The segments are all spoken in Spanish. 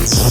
Saludos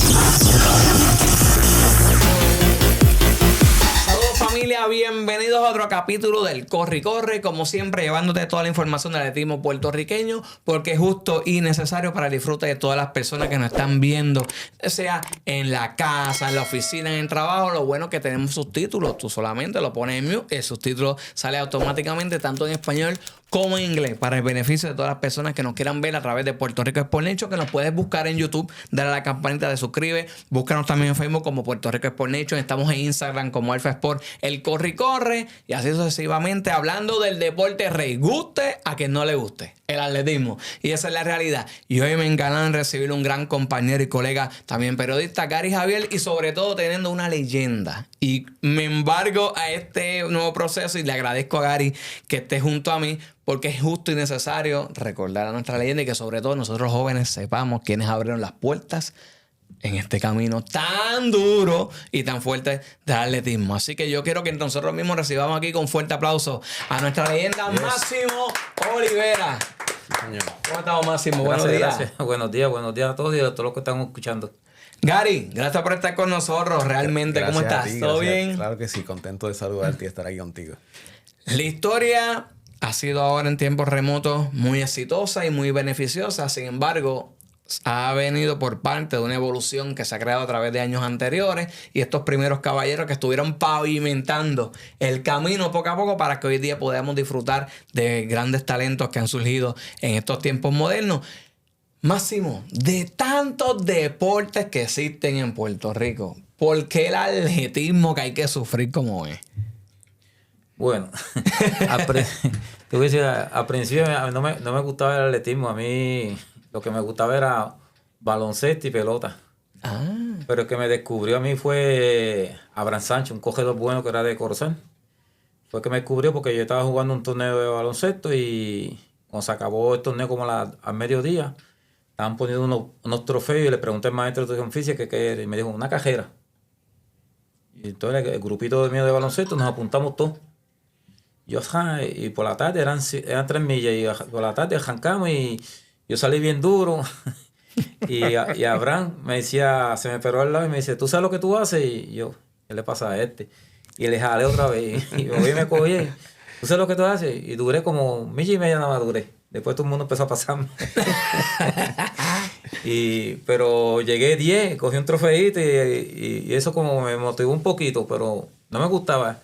familia, bienvenidos a otro capítulo del Corre y Corre, como siempre llevándote toda la información del atletismo puertorriqueño, porque es justo y necesario para el disfrute de todas las personas que nos están viendo, sea en la casa, en la oficina, en el trabajo. Lo bueno es que tenemos subtítulos, tú solamente lo pones en mute, el subtítulo sale automáticamente tanto en español como en inglés, para el beneficio de todas las personas que nos quieran ver a través de Puerto Rico Sport Nation, que nos puedes buscar en YouTube, dale a la campanita de suscribe, búscanos también en Facebook como Puerto Rico Sport Nation, estamos en Instagram como Alfa Sport, el Corre y Corre, y así sucesivamente, hablando del deporte rey, guste a quien no le guste, el atletismo, y esa es la realidad. Y hoy me enganan recibir un gran compañero y colega, también periodista, Gary Javier, y sobre todo teniendo una leyenda. Y me embargo a este nuevo proceso y le agradezco a Gary que esté junto a mí, porque es justo y necesario recordar a nuestra leyenda y que sobre todo nosotros jóvenes sepamos quiénes abrieron las puertas en este camino tan duro y tan fuerte del atletismo. Así que yo quiero que nosotros mismos recibamos aquí con fuerte aplauso a nuestra leyenda Máximo Olivera. Sí, señor. ¿Cómo estamos, Máximo? Gracias, Buenos días. gracias. Buenos días a todos y a todos los que están escuchando. Gary, gracias por estar con nosotros. Realmente, Gracias ¿cómo a estás? ti, ¿Todo gracias. bien? Claro que sí, contento de saludarte y estar aquí contigo. La historia ha sido ahora en tiempos remotos muy exitosa y muy beneficiosa. Sin embargo, ha venido por parte de una evolución que se ha creado a través de años anteriores y estos primeros caballeros que estuvieron pavimentando el camino poco a poco para que hoy día podamos disfrutar de grandes talentos que han surgido en estos tiempos modernos. Máximo, de tantos deportes que existen en Puerto Rico, ¿por qué el atletismo que hay que sufrir como es? Bueno, te voy a decir, al principio a mí no me gustaba el atletismo. A mí lo que me gustaba era baloncesto y pelota. Ah. Pero el que me descubrió a mí fue Abraham Sánchez, un cogedor bueno que era de Corozal. Fue el que me descubrió porque yo estaba jugando un torneo de baloncesto y cuando se acabó el torneo como al mediodía, estaban poniendo unos trofeos y le pregunté al maestro de educación física qué era y me dijo, una cajera. Y entonces el grupito mío de baloncesto nos apuntamos todos. Y por la tarde eran 3 millas y por la tarde arrancamos y yo salí bien duro. y Abraham me decía, se me paró al lado y me dice, ¿tú sabes lo que tú haces? Y yo, ¿qué le pasa a este? Y le jalé otra vez y me cogí. ¿Tú sabes lo que tú haces? Y duré como milla y media nada más duré. Después todo el mundo empezó a pasarme. Pero llegué 10, cogí un trofeito y eso como me motivó un poquito, pero no me gustaba.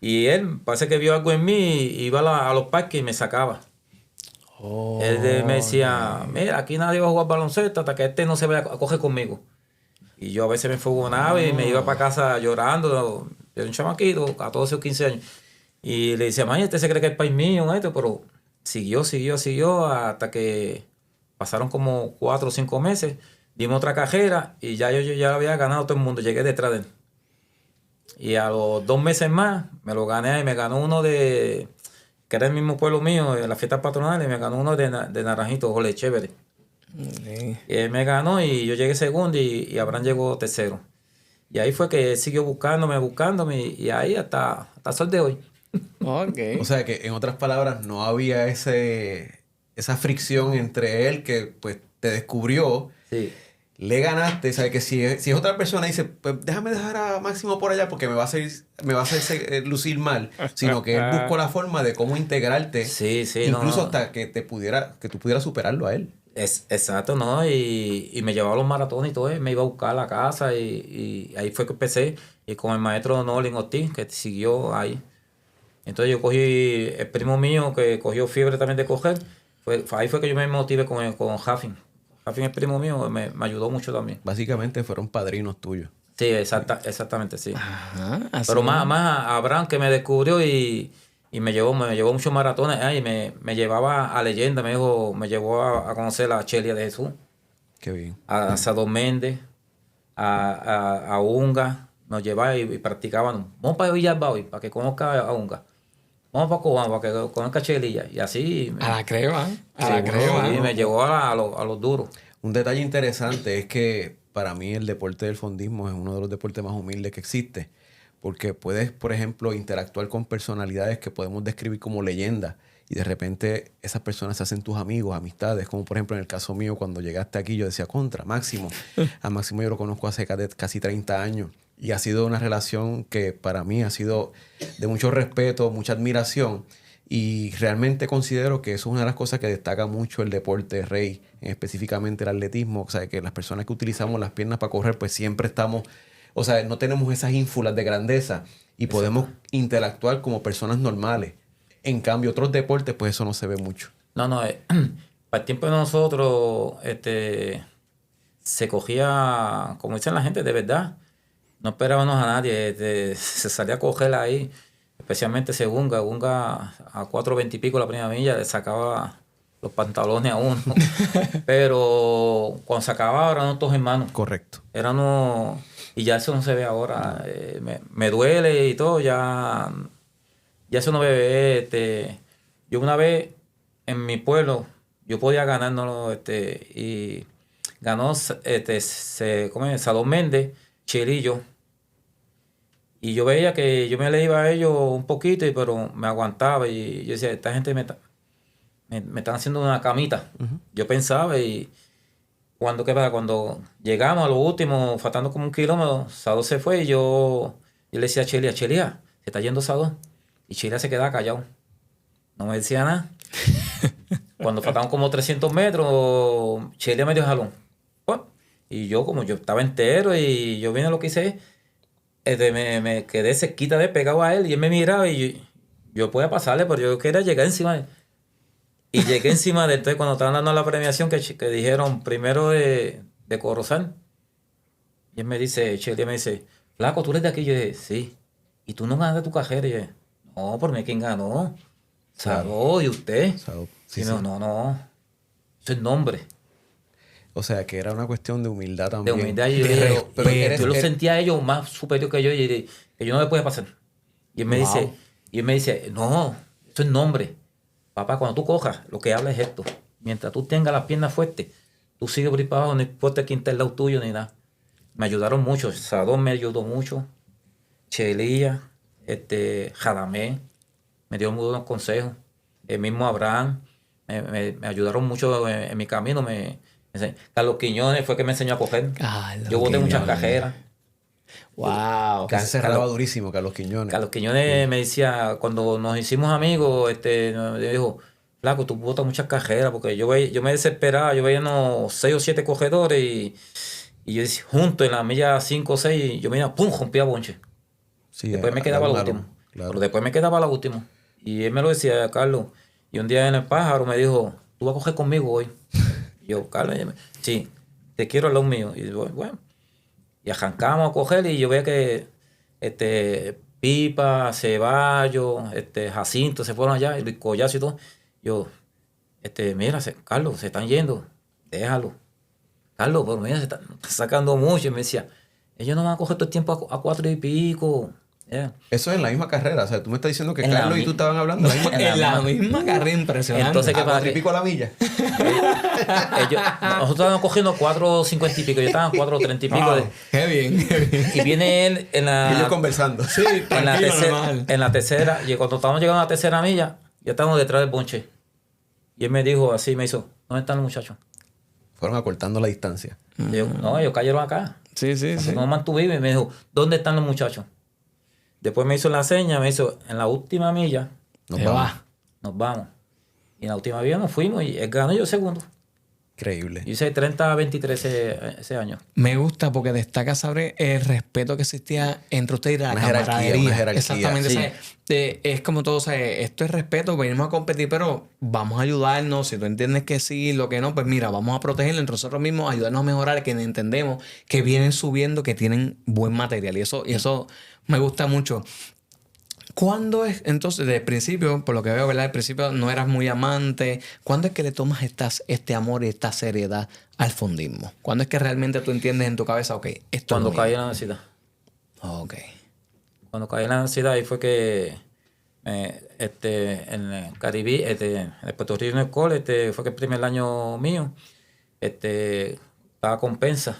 Y él parece que vio algo en mí y iba a los parques y me sacaba. Él me decía, mira, aquí nadie va a jugar baloncesto hasta que este no se vaya a coger conmigo. Y yo a veces me enfogonaba y me iba para casa llorando. De un chamaquito, 14 o 15 años. Y le decía, mañana este se cree que es país mío, pero siguió hasta que pasaron como 4 o 5 meses. Dimos otra cajera y ya yo ya había ganado todo el mundo. Llegué detrás de él. Y a los 2 meses más me lo gané y me ganó uno que era el mismo pueblo mío, en las fiestas patronales, me ganó uno de Naranjito, Jorge Chévere. Okay. Y él me ganó y yo llegué segundo y Abraham llegó tercero. Y ahí fue que él siguió buscándome y ahí hasta el sol de hoy. Okay. O sea que, en otras palabras, no había esa fricción entre él que pues te descubrió. Sí. Le ganaste, ¿sabes? Que si es otra persona dice, pues déjame dejar a Máximo por allá porque me va a hacer lucir mal, sino que él buscó la forma de cómo integrarte, Sí, incluso no. hasta que tú pudieras superarlo a él. Exacto, ¿no? Y me llevaba a los maratones y todo, me iba a buscar a la casa y ahí fue que empecé. Y con el maestro Nolin Ortiz, que siguió ahí. Entonces yo cogí el primo mío que cogió fiebre también de coger. Ahí fue que yo me motivé con Jafin. Jafin, el primo mío, me ayudó mucho también. Básicamente fueron padrinos tuyos. Sí, exactamente, sí. Ajá, así Pero es. más a Abraham que me descubrió y me llevó muchos maratones. Y me llevaba a leyenda, me llevó a conocer a Chelia de Jesús. Qué bien. A Sado Méndez, a Unga. Nos llevaba y practicaban. Vamos para Villalba hoy, para que conozca a Unga. Vamos para Cobán, para que conozca a Chelilla. Y así. A la creva, a Sí, la creva. y me llevó a los duros. Un detalle interesante es que para mí el deporte del fondismo es uno de los deportes más humildes que existe. Porque puedes, por ejemplo, interactuar con personalidades que podemos describir como leyendas y de repente esas personas se hacen tus amigos, amistades, como por ejemplo en el caso mío, cuando llegaste aquí yo decía, Máximo. A Máximo yo lo conozco hace casi 30 años y ha sido una relación que para mí ha sido de mucho respeto, mucha admiración. Y realmente considero que eso es una de las cosas que destaca mucho el deporte rey, específicamente el atletismo. O sea, que las personas que utilizamos las piernas para correr, pues siempre estamos, o sea, no tenemos esas ínfulas de grandeza y podemos interactuar como personas normales. En cambio, otros deportes, pues eso no se ve mucho. No, para el tiempo de nosotros, se cogía, como dicen la gente, de verdad. No esperábamos a nadie, se salía a coger ahí. Especialmente Gunga a 4:20 y pico la primera milla le sacaba los pantalones a uno. Pero cuando se acababa eran todos hermanos. Correcto. Y ya eso no se ve ahora. Me duele y todo, ya eso no ve. Yo una vez en mi pueblo, yo podía ganárnoslo, y ganó ¿cómo es? Salón Méndez, Chilillo. Y yo veía que yo me le iba a ellos un poquito, pero me aguantaba. Y yo decía, esta gente me están haciendo una camita. Uh-huh. Yo pensaba y cuando llegamos a lo último, faltando como 1 kilómetro, Sado se fue y yo le decía a Chelia, se está yendo Sado. Y Chelia se quedaba callado. No me decía nada. Cuando faltaban como 300 metros, Chelia me dio jalón. Y yo, como yo estaba entero y yo vine lo que hice, me quedé cerquita de pegado a él y él me miraba y yo podía pasarle, pero yo quería llegar encima de él. Y llegué encima de él. Entonces, cuando estaban dando la premiación que dijeron primero de Corozal, y él me dice, Chelia me dice, flaco, ¿tú eres de aquí? Y yo dije, sí. ¿Y tú no ganaste tu cajera? Y yo dije, no, por mí, ¿quién ganó? Sado, ¿y usted? Sado. Sí, sí. No. Eso es nombre. O sea, que era una cuestión de humildad también. De humildad. Y yo lo sentía a ellos más superior que yo y que yo no me podía pasar. Y él me dice, no, eso es nombre. Papá, cuando tú cojas, lo que habla es esto. Mientras tú tengas las piernas fuertes, tú sigues por ahí para abajo, no importa quién está al lado tuyo ni nada. Me ayudaron mucho. Sadón me ayudó mucho. Chelía, Jadamé, me dio muy buenos consejos. El mismo Abraham, me ayudaron mucho en mi camino. Carlos Quiñones fue que me enseñó a coger. Yo boté muchas cajeras. Wow. Se cerraba durísimo, Carlos Quiñones. Carlos Quiñones me decía, cuando nos hicimos amigos, me dijo, flaco, tú botas muchas cajeras, porque yo me desesperaba, yo veía unos 6 o 7 cogedores y yo decía, junto en la milla 5 o 6, yo me iba, pum, rompía bonche. Sí, después me quedaba la última. Claro. Pero después me quedaba la última. Y él me lo decía, Carlos. Y un día en el Pájaro me dijo, tú vas a coger conmigo hoy. Y yo, Carlos, sí, te quiero al lado mío. Y yo, bueno. Y arrancamos a coger y yo veía que Pipa, Ceballos, Jacinto se fueron allá, y Luis Collazo y todo. Yo, mira, Carlos, se están yendo, déjalo. Carlos, pero mira, se están sacando mucho. Y me decía, ellos no van a coger todo el tiempo a 4 y pico. Yeah. Eso es en la misma carrera. O sea, tú me estás diciendo que Carlos y tú estaban hablando en la misma carrera, impresionante. Entonces, ¿qué pasa? 4 y pico a la milla. Nosotros estábamos cogiendo 4.50 y pico. Yo estaba en 4.30 y pico. Qué bien. Y viene él en la... Y ellos conversando. Sí, en la tercera. Y cuando estábamos llegando a la tercera milla, ya estábamos detrás del bonche. Y él me dijo así, me hizo, ¿dónde están los muchachos? Fueron acortando la distancia. Y yo, no, ellos cayeron acá. Sí. Nos mantuvimos y me dijo, ¿dónde están los muchachos? Después me hizo la seña, me hizo, en la última milla, nos vamos. Y en la última milla nos fuimos y él ganó yo segundo. Increíble. Yo hice 30-23 ese año. Me gusta porque destaca sobre el respeto que existía entre ustedes y la camaradería. Una jerarquía. Exactamente. Sí. Es como todo, o sea, esto es respeto, venimos a competir, pero vamos a ayudarnos. Si tú entiendes que sí, lo que no, pues mira, vamos a protegerlo entre nosotros mismos, ayudarnos a mejorar, que entendemos que vienen subiendo, que tienen buen material. Y eso me gusta mucho. ¿Cuándo es, entonces, desde el principio, por lo que veo, ¿verdad? Al principio no eras muy amante. ¿Cuándo es que le tomas este amor y esta seriedad al fondismo? ¿Cuándo es que realmente tú entiendes en tu cabeza, ok, esto cuando caí en la universidad. Ok. Cuando caí en la universidad, ahí fue que en el Caribe, en el Puerto Rico School, fue que el primer año mío, estaba compensa.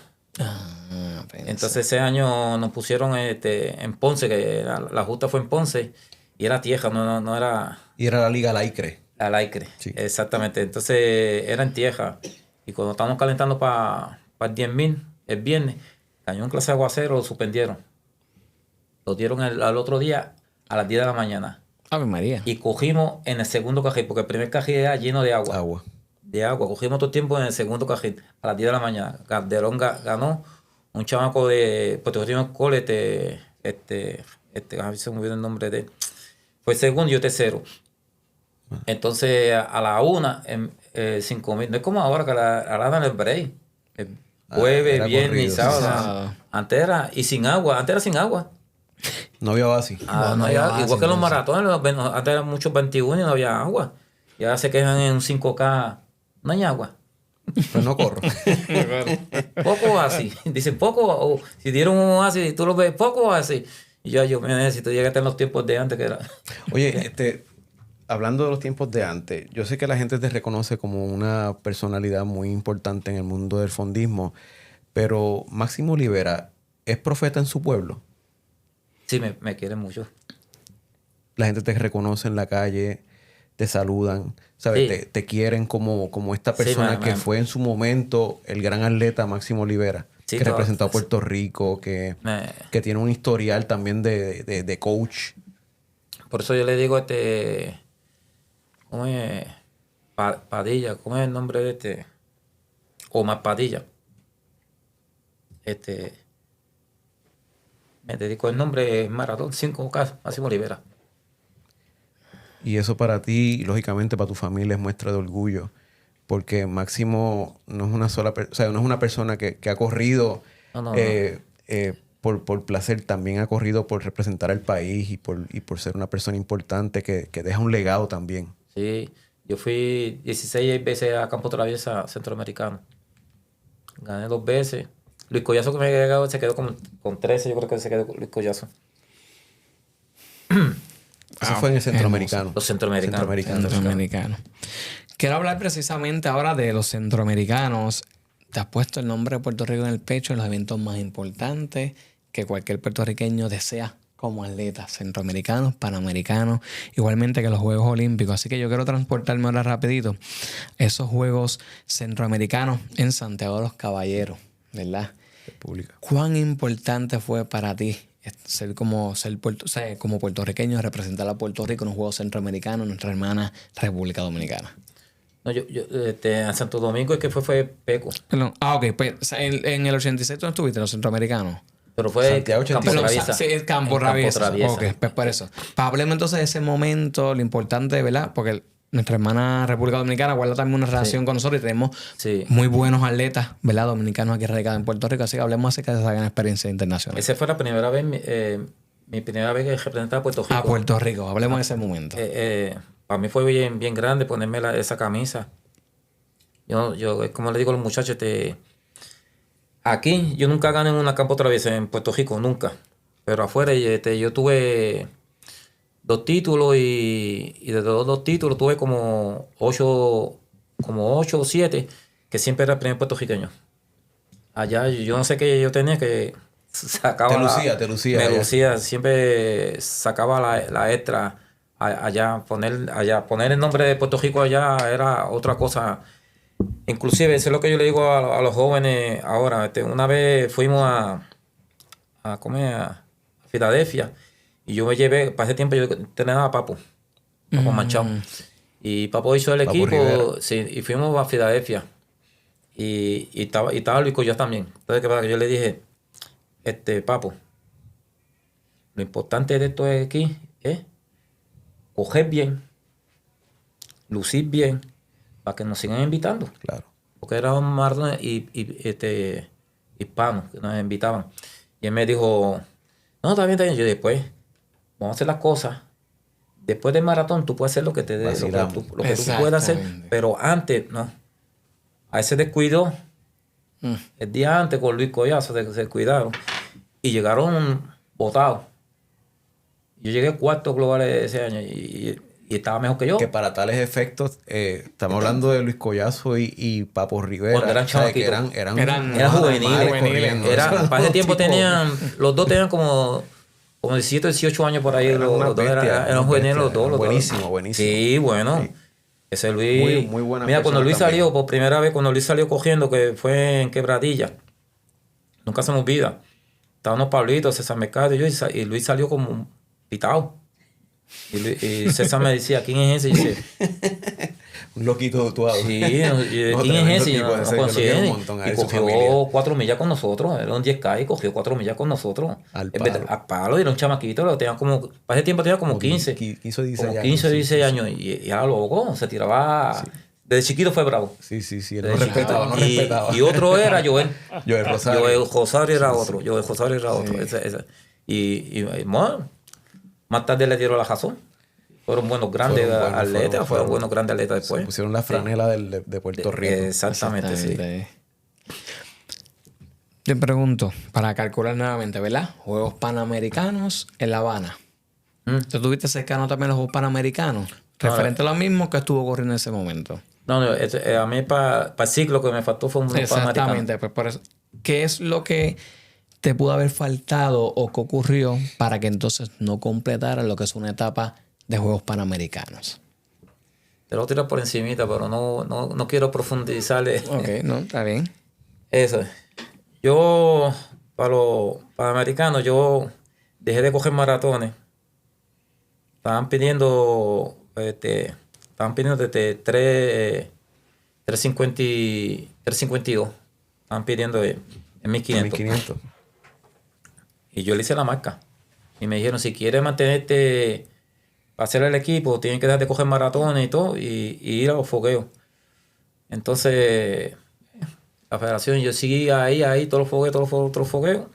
Entonces ese año nos pusieron en Ponce, que la justa fue en Ponce, y era tierra, no era... Y era la Liga Laicre. Al aire, Sí. exactamente. Entonces era en tierra. Y cuando estábamos calentando para el 10.000, el viernes, cayó un clase de aguacero, lo suspendieron. Lo dieron al otro día a las 10 de la mañana. Ave María. Y cogimos en el segundo cajil, porque el primer cajil era lleno de agua. Agua. De agua. Cogimos todo el tiempo en el segundo cajil, a las 10 de la mañana. Calderón ganó. Un chamaco de Puerto Rico Cole, a ver si se me olvidó el nombre de él. Fue segundo y yo tercero. Entonces, a la 1, 5.000. No es como ahora que ahora dan el break. El jueves, era viernes y corrido, sábado. sábado. Antes era, y sin agua. Antes era sin agua. No había base. No había había- igual base, que los entonces. maratones, antes eran muchos 21 y no había agua. Y ahora se quejan en un 5K. No hay agua. Pues no corro. Poco así. Dicen poco, o si dieron un así, tú lo ves poco así. Y yo me necesito llegar a los tiempos de antes que era. Oye, hablando de los tiempos de antes, yo sé que la gente te reconoce como una personalidad muy importante en el mundo del fondismo, pero Máximo Olivera es profeta en su pueblo. Sí, me quieren mucho. La gente te reconoce en la calle, te saludan, ¿sabes? Sí. Te quieren como esta Sí, persona que fue en su momento el gran atleta Máximo Olivera, Sí, que todo. representó a Puerto Rico, que tiene un historial también de coach. Por eso yo le digo ¿cómo es? Padilla, ¿cómo es el nombre de este? Omar Padilla. Me dedico el nombre Maratón 5K, Máximo Olivera. Y eso para ti, y lógicamente para tu familia, es muestra de orgullo. Porque Máximo no es una sola o sea, no es una persona que ha corrido No. por placer, también ha corrido por representar al país y por ser una persona importante que deja un legado también. Sí, yo fui 16 veces a Campo Traviesa Centroamericano. Gané 2 veces. Luis Collazo que me había llegado se quedó con 13, yo creo que se quedó con Luis Collazo. Eso fue en el centroamericano. Los centroamericanos. Centroamericano. Quiero hablar precisamente ahora de los centroamericanos. Te has puesto el nombre de Puerto Rico en el pecho en los eventos más importantes que cualquier puertorriqueño desea como atletas centroamericanos, panamericanos, igualmente que los Juegos Olímpicos. Así que yo quiero transportarme ahora rapidito esos Juegos Centroamericanos en Santiago de los Caballeros, ¿verdad? República. ¿Cuán importante fue para ti como puertorriqueño representar a Puerto Rico en los Juegos Centroamericanos, nuestra hermana República Dominicana? No, yo en Santo Domingo es que fue Peco. Perdón. Ok, pues en el 86 tú no estuviste en los centroamericanos. Pero fue Santiago Campo 86. Traviesa. Sí, el Campo En Traviesa. Traviesa. Ok, pues por eso. Hablemos entonces de ese momento, lo importante, ¿verdad? Porque nuestra hermana República Dominicana guarda también una relación con nosotros y tenemos Sí. muy buenos atletas, ¿verdad? Dominicanos aquí radicados en Puerto Rico. Así que hablemos acerca de esa gran experiencia internacional. Esa fue la primera vez, mi primera vez que representaba a Puerto Rico. A Puerto Rico. Hablemos de ese momento. Para mí fue bien, bien grande ponerme esa camisa. Yo, como le digo a los muchachos, aquí yo nunca gané en una Campo Traviesa en Puerto Rico, nunca. Pero afuera yo tuve 2 títulos y de los 2 títulos tuve como 8 o 7, que siempre era el primer puertorriqueño. Allá yo no sé qué yo tenía que sacaba. Te lucía. Me allá. lucía, siempre sacaba la extra allá, poner el nombre de Puerto Rico allá era otra cosa. Inclusive, eso es lo que yo le digo a los jóvenes ahora. Una vez fuimos a comer a Filadelfia y yo me llevé, para ese tiempo yo entrenaba a Papo Machado. Y Papo hizo el Papo equipo, Rivera. sí, y fuimos a Filadelfia. Y estaba Luis Collazo también. Entonces, ¿qué pasa? Que yo le dije, Papo, lo importante de esto aquí es coger bien, lucir bien, para que nos sigan invitando. Claro. Porque era un maratón hispano que nos invitaban. Y él me dijo, no, está bien. Yo después, vamos a hacer las cosas. Después del maratón, tú puedes hacer lo que te dé, lo que tú puedas hacer. Exactamente. Pero antes, no. A ese descuido, el día antes con Luis Collazo se descuidaron. Y llegaron botados. Yo llegué 4 globales ese año y estaba mejor que yo. Que para tales efectos, estamos hablando de Luis Collazo y Papo Rivera. Cuando eran ¿sabes? Que chamaquitos. eran Eran juveniles. corriendo. Para ese tiempo Tipo- los dos tenían como 17, 18 años por ahí. Eran Los unas dos bestias, eran unas juveniles bestias. los dos. Buenísimo, buenísimo. Sí, bueno. Sí. Ese Luis. Muy buena Mira, cuando persona Luis también. salió, por primera vez, cuando Luis salió cogiendo, que fue en Quebradilla. Nunca se me olvida. Estábamos Pablito, César Mercado y yo, y Luis salió como pitado. Y César me decía, ¿quién es ese? Y dice, Un loquito tatuado. sí, No, ¿quién es ese? Y tremendo tipo, no ese, yo lo conocí. quiero un montón a Y él, su cogió familia. 4 millas con nosotros. Era un 10K y cogió 4 millas con nosotros. Al En vez de- palo. Al palo. Y era un chamaquito. Lo tenían como, para ese tiempo tenía como 15. 15 o 16 Como años. 15 o sí, 16 sí, años. Y era loco. Se tiraba. Desde chiquito fue bravo. Sí, sí, sí. Él Desde no respetaba, no chiquito. respetaba. Y otro era Joel. Joel Rosario. Joel Rosario era otro. Joel Rosario era otro. Ese. Bueno, más tarde le dieron la razón. Fueron buenos grandes Fueron buenos, atletas. Fueron buenos grandes atletas Se después. pusieron la franela de Puerto Rico. Exactamente, sí. Te pregunto, para calcular nuevamente, ¿verdad? Juegos Panamericanos en La Habana. ¿Tú estuviste cercano también a los Juegos Panamericanos? Referente a lo mismo que estuvo ocurriendo en ese momento. No, a mí para el ciclo que me faltó fue un Panamericano. Exactamente. Pues por eso, ¿qué es lo que te pudo haber faltado o que ocurrió para que entonces no completara lo que es una etapa de Juegos Panamericanos? Te lo tiro por encimita, pero no quiero profundizarle. Ok, no, está bien. Eso. Yo, para los Panamericanos, yo dejé de coger maratones. Estaban pidiendo desde 352. Estaban pidiendo en 1500. 1500. Y yo le hice la marca. Y me dijeron, si quieres mantenerte para hacer el equipo, tienes que dejar de coger maratones y todo, y ir a los fogueos. Entonces, la federación, yo seguí ahí, todos los fogueos.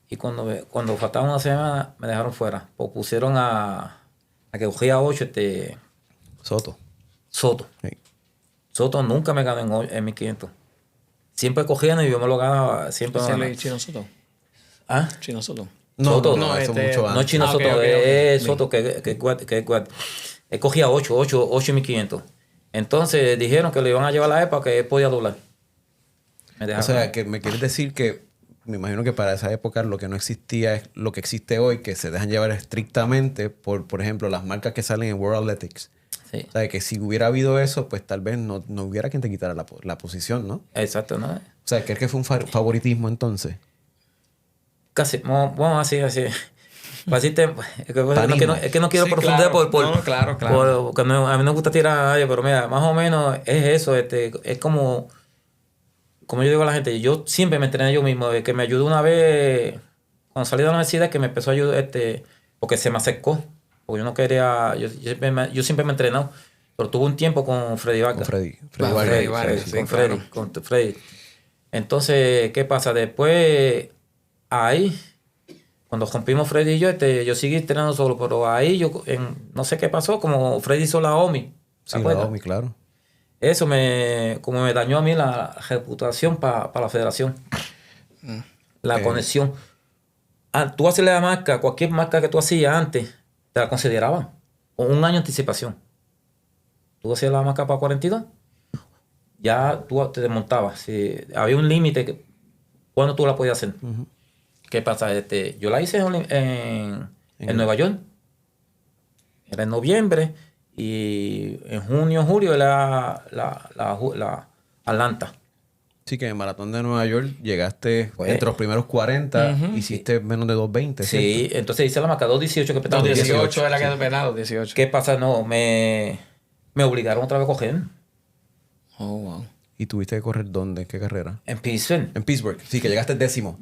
Y cuando faltaba una semana, me dejaron fuera. Pues pusieron a que cogía 8, Soto. Soto. Sí. Soto nunca me ganó en 1500. Siempre cogían y yo me lo ganaba. Siempre me ¿Ese ganaba. es Chino Soto? ¿Ah? Chino Soto. Soto, no, eso mucho No antes. es Chino Ah, ok, Soto, ok, es ok. Soto que es guard. Él cogía 8 en 1500. Entonces dijeron que lo iban a llevar a la EPA que él podía doblar. Me O dejaron. sea, que me quieres decir que me imagino que para esa época lo que no existía es lo que existe hoy, que se dejan llevar estrictamente por ejemplo, las marcas que salen en World Athletics. Sí. O sea, que si hubiera habido eso, pues tal vez no hubiera quien te quitara la posición, ¿no? Exacto, ¿no? O sea, ¿crees que fue un favoritismo entonces? Casi, bueno, así. Así Panismo. es que no quiero Sí, profundizar claro. por No, claro. porque a mí no me gusta tirar a nadie, pero mira, más o menos es eso. Es como yo digo a la gente, yo siempre me entrené yo mismo. Que me ayudó una vez, cuando salí de la universidad, que me empezó a ayudar, porque se me acercó. Porque yo no quería, yo siempre me he entrenado. Pero tuve un tiempo con Freddy Vargas. Con Freddy. Ah, Vargas. Freddy Vargas, sí, con claro. Freddy. Entonces, ¿qué pasa? Después, ahí, cuando rompimos Freddy y yo seguí entrenando solo, pero ahí no sé qué pasó, como Freddy hizo la OMI. ¿te Sí, acuerdas? la OMI, claro. Eso como me dañó a mí la reputación para la federación. La conexión. Tú haces la marca, cualquier marca que tú hacías antes, te la consideraban. Con un año de anticipación. Tú hacías la marca para 42, ya tú te desmontabas. Si había un límite cuando tú la podías hacer. ¿Qué pasa? Yo la hice en Nueva York. Era en noviembre. Y en junio, julio era la Atlanta. Sí, que en el Maratón de Nueva York llegaste Pues, entre los primeros 40, hiciste menos de 2:20. Sí, entonces hice la marca 2:18 que petaba. 18 era que de penado, 18. ¿Qué pasa? No, me obligaron otra vez a coger Oh, wow. ¿Y tuviste que correr dónde? ¿Qué carrera? en Pittsburgh. En Pittsburgh. Sí, que llegaste décimo.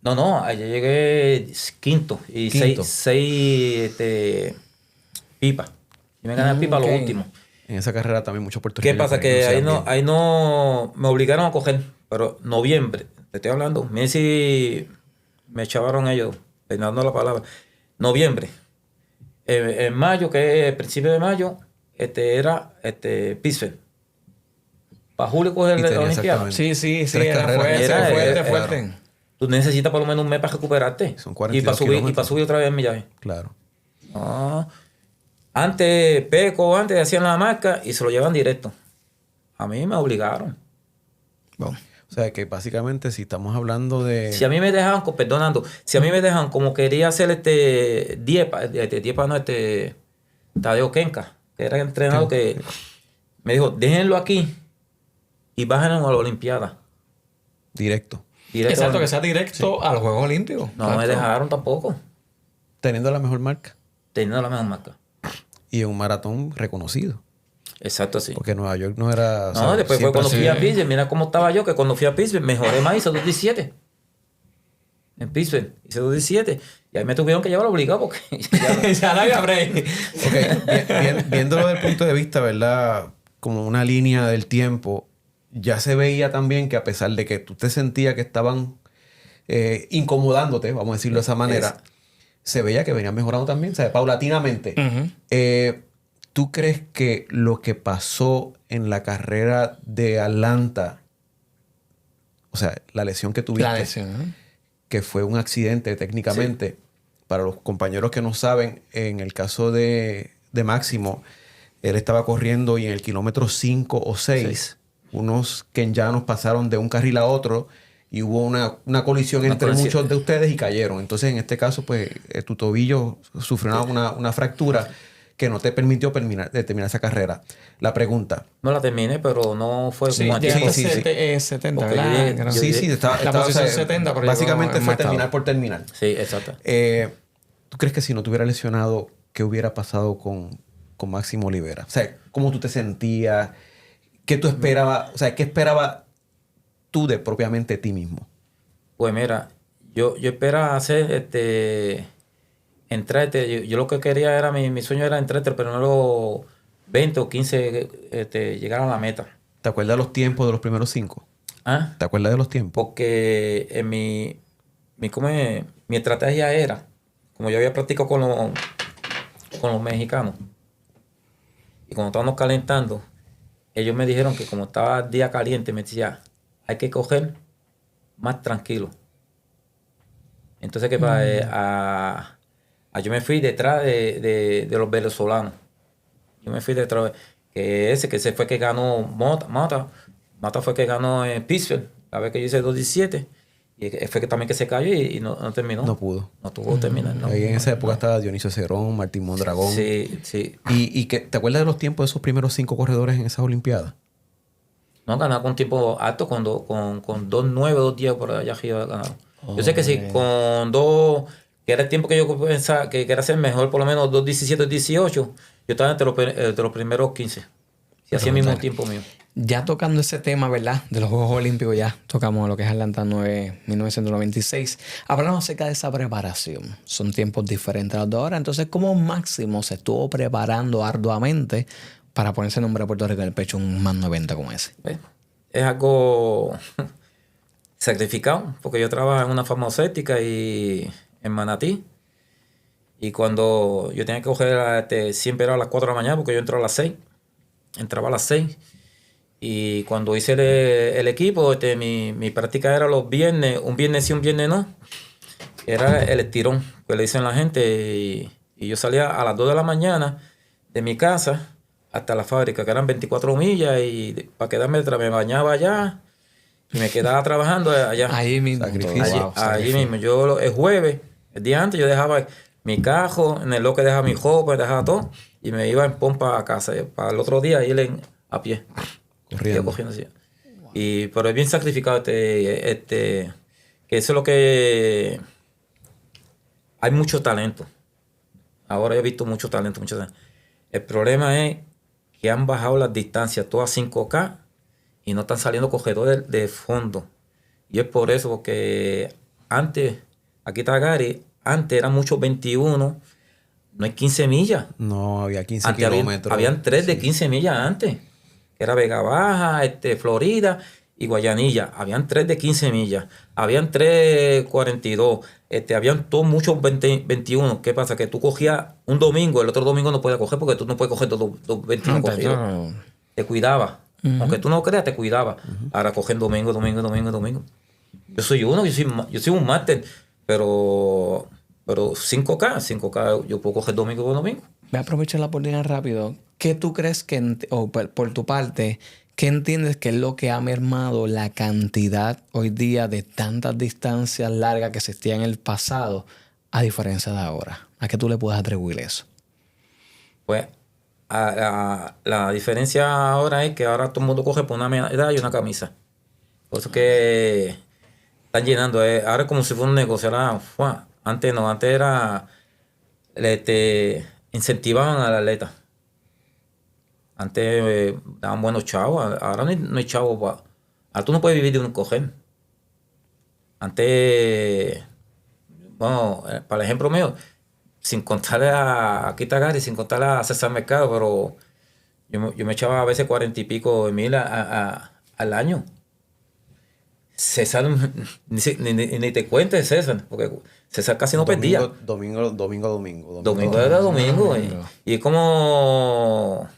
No, allá llegué quinto y Quinto. seis pipas. Y me gané el pipa a ok. lo último. En esa carrera también muchos ¿Qué puertorriqueños. pasa? Que lucían bien. ahí no me obligaron a coger, pero noviembre, te estoy hablando, Messi me echaron ellos, peinando la palabra. Noviembre. En mayo, que es principio de mayo, era Pittsburgh. Para julio coger Y la tenía Olimpiada. exactamente Sí, tres era carreras. fuerte, Era- fuerte. Tú necesitas por lo menos un mes para recuperarte. Son y 42 para subir kilómetros. otra vez el millaje. Claro. No. Antes hacían la marca y se lo llevan directo. A mí me obligaron. Bueno, O sea, que básicamente si estamos hablando de... Si a mí me dejaban, perdonando, si a mí me dejaban como quería hacer Diepa no, Tadeo Kenka, que era el entrenador, que me dijo, déjenlo aquí y bájenlo a la Olimpiada. Directo. Exacto, que sea directo a los Juegos Olímpicos. No me dejaron tampoco, Teniendo la mejor marca. teniendo la mejor marca. Y en un maratón reconocido. Exacto, sí. Porque Nueva York no era... o No, sea, después fue siempre cuando ha sido- fui a Pittsburgh. Mira cómo estaba yo, que cuando fui a Pittsburgh mejoré más, hice 2.17. En Pittsburgh, hice 2.17. Y ahí me tuvieron que llevar obligado porque Ya no había break. Ok, viéndolo desde el punto de vista, ¿verdad? Como una línea del tiempo, ya se veía también que a pesar de que tú te sentías que estaban incomodándote, vamos a decirlo de esa manera, se veía que venían mejorando también, ¿sabes? Paulatinamente. ¿Tú crees que lo que pasó en la carrera de Atlanta, o sea, la lesión que tuviste, La lesión, ¿no? que fue un accidente técnicamente, para los compañeros que no saben, en el caso de Máximo, él estaba corriendo y en el kilómetro 5 o 6, unos kenyanos pasaron de un carril a otro y hubo una colisión entre muchos de ustedes y cayeron. Entonces, en este caso, pues, tu tobillo sufrió una fractura que no te permitió terminar esa carrera. La pregunta. no la terminé, pero no fue Sí, como a llegaste tiempo. a 70, Porque ¿verdad? yo llegué- Creo. yo Sí, llegué- sí, estaba, La posición o sea, 70, pero básicamente llegó en fue más terminar estado. por terminar. Sí, exacto. ¿Tú crees que si no te hubiera lesionado, qué hubiera pasado con Máximo Olivera? O sea, ¿cómo tú te sentías? ¿Qué tú esperabas? O sea, ¿qué esperabas tú de propiamente ti mismo? Pues mira, yo esperaba hacer entrar, yo lo que quería era, mi sueño era entrar entre primero 20 o 15, llegar a la meta. ¿Te acuerdas de los tiempos de los primeros 5? ¿Ah? ¿Te acuerdas de los tiempos? Porque en mi estrategia era, como yo había practicado con los mexicanos, y cuando estábamos calentando, ellos me dijeron que como estaba el día caliente, me decía, hay que coger más tranquilo. Entonces, ¿qué pasa? Yo me fui detrás de los venezolanos. Yo me fui detrás, que ese fue que ganó Mata fue que ganó en Pittsburgh, la vez que yo hice 2.17. Y fue que también que se cayó y no terminó. No pudo. No tuvo que terminar. No. Ahí en esa época estaba Dionisio Cerón, Martín Mondragón. Sí, sí. ¿Y te acuerdas de los tiempos de esos primeros 5 corredores en esas Olimpiadas? No, ganaba con tiempo alto, con 2.9, 2.10 por allá arriba ganado. Yo sé que sí, con 2, que era el tiempo que yo pensaba que era ser mejor, por lo menos 2.17, 2.18, yo estaba entre los primeros 15. Sí, hacía el mismo tiempo mío. Ya tocando ese tema, ¿verdad? De los Juegos Olímpicos, ya tocamos lo que es Atlanta 1996. Hablamos acerca de esa preparación. Son tiempos diferentes a los de ahora. Entonces, ¿cómo Máximo se estuvo preparando arduamente para ponerse el nombre de Puerto Rico en el pecho un más 90 como ese? ¿Ves? Es algo sacrificado, porque yo trabajo en una farmacéutica y en Manatí. Y cuando yo tenía que coger, siempre era a las 4 de la mañana, porque yo entro a las 6. Entraba a las 6. Y cuando hice el equipo, mi práctica era los viernes, un viernes sí, un viernes no. Era el estirón que le dicen la gente. Y yo salía a las 2 de la mañana de mi casa hasta la fábrica, que eran 24 millas. Y para quedarme, me bañaba allá y me quedaba trabajando allá. Ahí mismo. Sacrificio. Allí mismo. Yo el jueves, el día antes, yo dejaba mi cajo, en el loque dejaba mi ropa, dejaba todo. Y me iba en pompa a casa. Para el otro día ir a pie. Corriendo. Cogiendo así. Pero es bien sacrificado que eso es lo que... Hay mucho talento. Ahora he visto mucho talento. El problema es que han bajado las distancias todas 5K y no están saliendo corredores de fondo. Y es por eso, porque antes, aquí está Gary, antes eran muchos 21, no hay 15 millas. No, había 15 Antes kilómetros. habían 3 de 15 millas antes. Era Vega Baja, Florida y Guayanilla. Habían 3 de 15 millas. Habían 3:42. Habían todos muchos 21. ¿Qué pasa? Que tú cogías un domingo, el otro domingo no podías coger porque tú no puedes coger dos 21 cogidos. Te cuidaba. Aunque tú no creas, te cuidaba. Ahora cogen domingo. Yo soy un máster, pero 5K yo puedo coger domingo por domingo. Voy a aprovechar la oportunidad rápido. ¿Qué tú crees o por tu parte, qué entiendes que es lo que ha mermado la cantidad hoy día de tantas distancias largas que existían en el pasado a diferencia de ahora? ¿A qué tú le puedes atribuir eso? Pues La diferencia ahora es que ahora todo el mundo coge por una medalla y una camisa. Por eso que están llenando. Ahora es como si fuera un negocio. Antes no, antes era... incentivaban al atleta. Antes daban buenos chavos. Ahora no hay chavos. Ahora tú no puedes vivir de un coger. Antes... Bueno, para el ejemplo mío, sin contarle a Kita Gary, sin contarle a César Mercado, pero yo me echaba a veces 40 y pico de mil al año. César, ni te cuentes César, porque César casi no perdía. Domingo. Domingo era domingo. Y es como...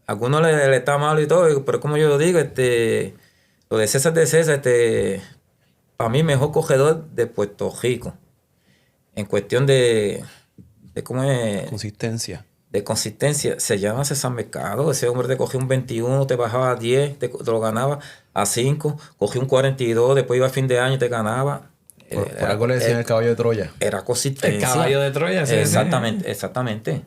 A algunos le está malo y todo, pero como yo lo digo, lo de César, para mí mejor cogedor de Puerto Rico. En cuestión de cómo es... Consistencia. De consistencia. Se llama César Mercado. Ese hombre te cogía un 21, te bajaba a 10, te lo ganaba a 5, cogía un 42, después iba a fin de año y te ganaba. Por algo le decían el caballo de Troya. Era consistencia. El caballo de Troya, sí. Exactamente, exactamente.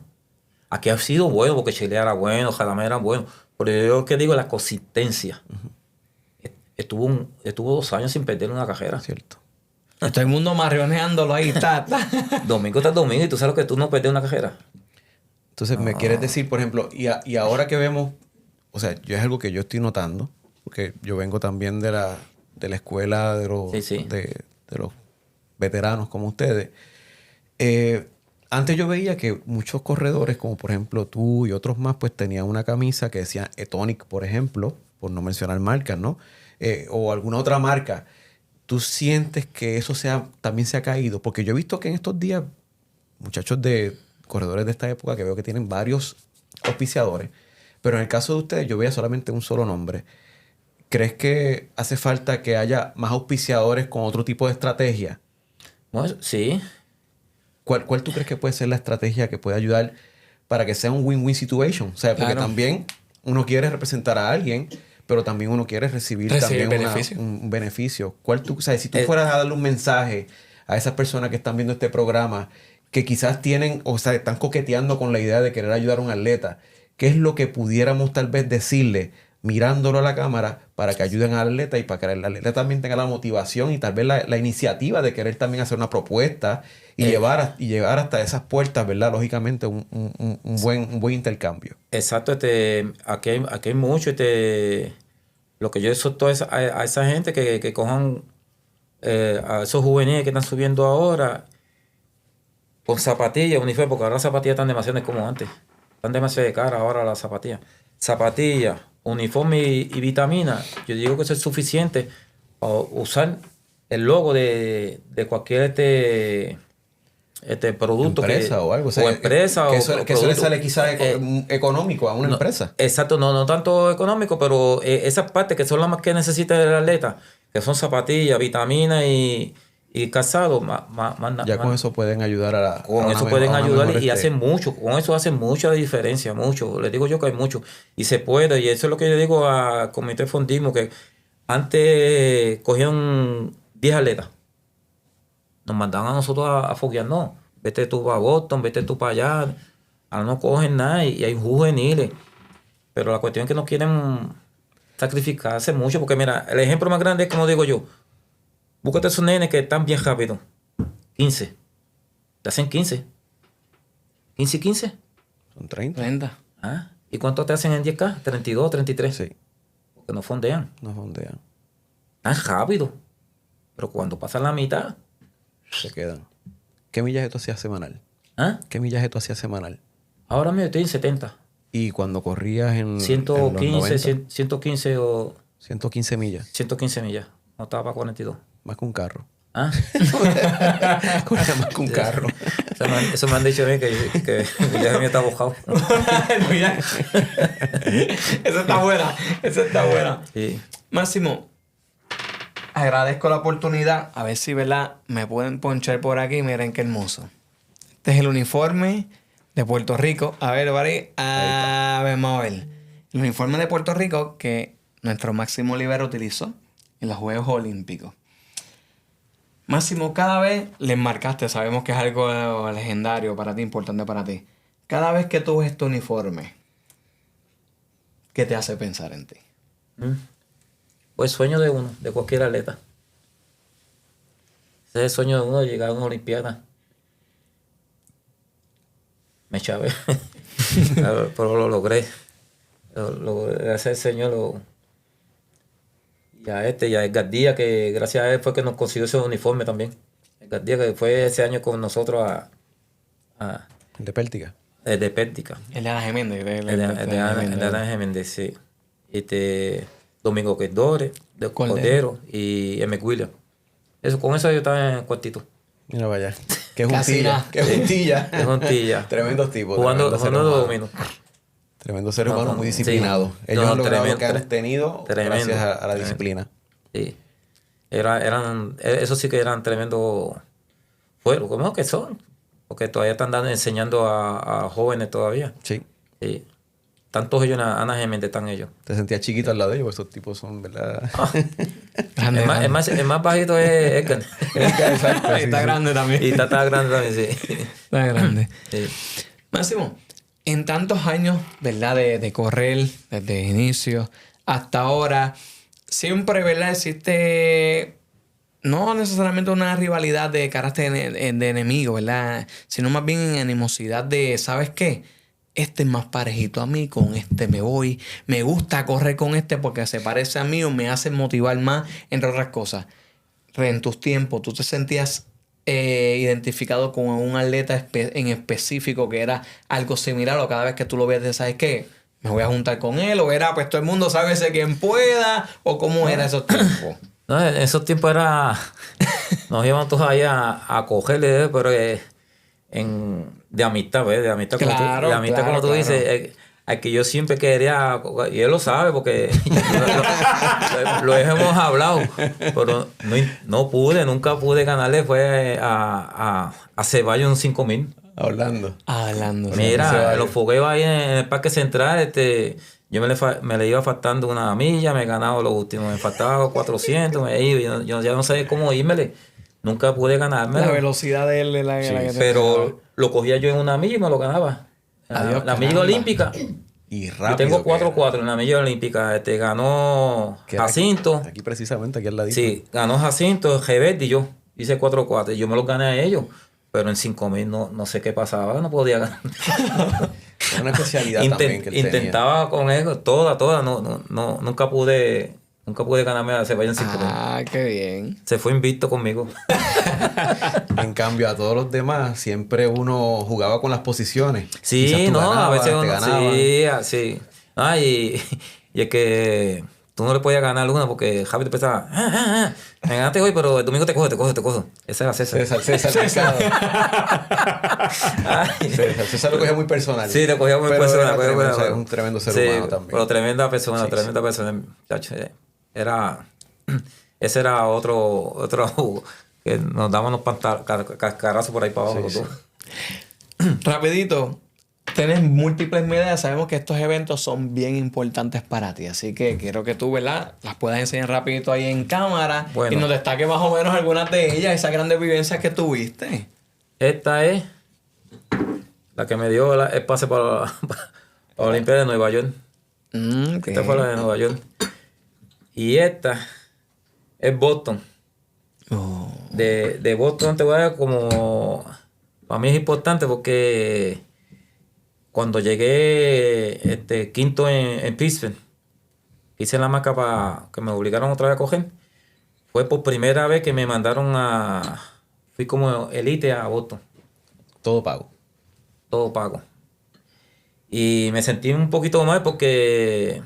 Aquí ha sido bueno porque Chile era bueno, Jalamé era bueno. Pero yo lo que digo es la consistencia. Estuvo 2 años sin perder una carrera. Cierto. Todo el mundo marroneándolo ahí. Domingo tras domingo y tú sabes que tú no perdés una carrera. Entonces, me quieres decir, por ejemplo, y ahora que vemos, o sea, yo es algo que yo estoy notando, porque yo vengo también de la escuela de los, Sí. de los veteranos como ustedes. Antes yo veía que muchos corredores, como por ejemplo tú y otros más, pues tenían una camisa que decía Etonic, por ejemplo, por no mencionar marcas, ¿no? O alguna otra marca. ¿Tú sientes que eso también se ha caído? Porque yo he visto que en estos días, muchachos de corredores de esta época, que veo que tienen varios auspiciadores, pero en el caso de ustedes yo veía solamente un solo nombre. ¿Crees que hace falta que haya más auspiciadores con otro tipo de estrategia? Bueno, sí. ¿Cuál tú crees que puede ser la estrategia que puede ayudar para que sea un win-win situation? O sea, porque también uno quiere representar a alguien, pero también uno quiere recibir también un beneficio. O sea, si tú fueras a darle un mensaje a esas personas que están viendo este programa, que quizás tienen, o sea, están coqueteando con la idea de querer ayudar a un atleta, ¿qué es lo que pudiéramos tal vez decirle mirándolo a la cámara para que ayuden al atleta y para que el atleta también tenga la motivación y tal vez la iniciativa de querer también hacer una propuesta y llevar hasta esas puertas, ¿verdad? Lógicamente un buen intercambio. Exacto. Aquí hay mucho. Lo que yo exhorto a esa gente que cojan a esos juveniles que están subiendo ahora con zapatillas, uniforme, porque ahora las zapatillas están demasiado como antes. Están demasiado de cara ahora las zapatillas. Zapatillas, uniforme y vitamina. Yo digo que eso es suficiente para usar el logo de cualquier producto. Empresa o algo. O sea, o empresa. Que eso le sale quizás económico a una empresa. Exacto, no tanto económico, pero esas partes que son las más que necesita el atleta, que son zapatillas, vitaminas y calzado, con eso pueden ayudar y hacen mucho. Con eso hacen mucha diferencia, mucho. Les digo yo que hay mucho. Y se puede, y eso es lo que yo digo al Comité de Fondismo, que antes cogían 10 atletas. Nos mandaban a nosotros a foguear, no. Vete tú para Boston, vete tú para allá. Ahora no cogen nada y hay juveniles. Pero la cuestión es que no quieren sacrificarse mucho, porque mira, el ejemplo más grande es como digo yo. Búscate esos nenes que están bien rápido. 15. Te hacen 15. 15 y 15. Son 30. ¿Ah? ¿Y cuánto te hacen en 10K? 32, 33. Sí. Porque no fondean. Tan rápido. Pero cuando pasan la mitad, se quedan. ¿Qué millaje tú hacías semanal? ¿Ah? ¿Qué millaje tú hacías semanal? Ahora mismo estoy en 70. ¿Y cuando corrías en 115, 115 o... 115 millas. 115 millas. No estaba para 42. Más que un carro. ¿Ah? Más que un carro. Eso me han dicho a mí que el viaje mío está bojado. Esa está buena. Sí. Máximo, agradezco la oportunidad. A ver si, ¿verdad? Me pueden ponchar por aquí. Miren qué hermoso. Este es el uniforme de Puerto Rico. A ver, vamos a ver. El uniforme de Puerto Rico que nuestro Máximo Olivera utilizó en los Juegos Olímpicos. Máximo, cada vez le marcaste, sabemos que es algo legendario para ti, importante para ti. Cada vez que tú ves este uniforme, ¿qué te hace pensar en ti? Pues sueño de uno, de cualquier atleta. Ese es el sueño de uno, de llegar a una olimpiada. Me chavé. Pero lo logré. Gracias al Señor. Y a Edgar Díaz, que gracias a él fue que nos consiguió ese uniforme también. Edgar Díaz, que fue ese año con nosotros De Pértiga. de Pértica. El de Ana Geméndez. El de Ana Geméndez, sí. Domingo Quedore, de Cordero y M. Williams. Con eso yo estaba en el cuartito. Mira, vaya. Qué Casi juntilla. nada. Qué juntilla. Qué juntilla. Tremendos tipos. Jugando tremendo ser humano. dominó. Tremendo ser humano, No, muy disciplinado. sí. Ellos No, han logrado tremendo, lo que han obtenido tremendo, gracias a la tremendo. disciplina. Sí. Eso sí que eran tremendos. ¿Cómo que son? Porque todavía están enseñando a jóvenes todavía. Sí. Sí. Tantos ellos, Ana Geméndez, están ellos. Te sentías chiquito al lado de ellos, esos tipos son, ¿verdad? Grande, El más bajito es Edgar. Exacto, sí, está sí. grande también. Y está grande también, sí. Está grande. Sí. Máximo, en tantos años, ¿verdad? De correr, desde inicio hasta ahora, siempre, ¿verdad? Existe no necesariamente una rivalidad de carácter de enemigo, ¿verdad? Sino más bien animosidad de, ¿sabes qué? Este es más parejito a mí, con este me voy. Me gusta correr con este porque se parece a mí o me hace motivar más, entre otras cosas. En tus tiempos, ¿tú te sentías identificado con un atleta en específico que era algo similar, o cada vez que tú lo ves, ¿sabes qué? Me voy a juntar con él, o era, pues todo el mundo sabe quien pueda, o cómo era esos tiempos? No, en esos tiempos nos íbamos todos ahí a cogerle, pero de amistad, ¿ves? De amistad, Claro, de amistad, claro, como tú claro. dices, al que yo siempre quería, y él lo sabe porque lo hemos hablado, pero nunca pude ganarle, fue a Ceballos en 5000. Hablando. Hablando. Mira, los fogueos ahí en el Parque Central, yo me le iba faltando una milla, me he ganado los últimos, me faltaba 400, me iba, yo ya no sabía cómo irmele, nunca pude ganarme. La velocidad de él es la que te Pero lo cogía yo en una milla y me lo ganaba. Adiós, la milla caramba. olímpica. Y Yo rápido. tengo que 4-4 en la milla olímpica. Ganó era. Jacinto. Aquí precisamente, aquí al ladito. Sí, ganó Jacinto, Gebet y yo. Hice 4-4. Y yo me los gané a ellos. Pero en 5000 no sé qué pasaba. No podía ganar. Es una especialidad también que él Intentaba con eso, toda. Nunca pude ganarme a Ceballos en 5000. Ah, qué bien. Se fue invicto conmigo. tenía. En cambio, a todos los demás, siempre uno jugaba con las posiciones. Quizás Sí, tú no, a ganabas, veces te uno, ganaban. sí, así. Y es que tú no le podías ganar una porque Javi te pensaba, me ganaste hoy, pero el domingo te cojo. Ese era César. César Mercado. Ay. César lo cogía muy personal. Sí, le cogía muy Pero personal. era tremendo, o sea, es un tremendo ser humano también. Pero tremenda persona, Sí, tremenda persona. Chacho, ese era otro que nos dábamos cascarazos por ahí para abajo. Sí, los dos. Rapidito, tienes múltiples medallas. Sabemos que estos eventos son bien importantes para ti. Así que quiero que tú, ¿verdad?, las puedas enseñar rapidito ahí en cámara. Bueno. Y nos destaque más o menos algunas de ellas, esas grandes vivencias que tuviste. Esta es la que me dio el pase para la Olimpiada de Nueva York. Ok. Esta fue la de Nueva York. Y esta es Boston. Oh. De Boston te voy a dar como... Para mí es importante porque cuando llegué quinto en Pittsburgh, hice la marca para que me obligaron otra vez a coger. Fue por primera vez que me mandaron fui como elite a Boston. Todo pago. Todo pago. Y me sentí un poquito mal porque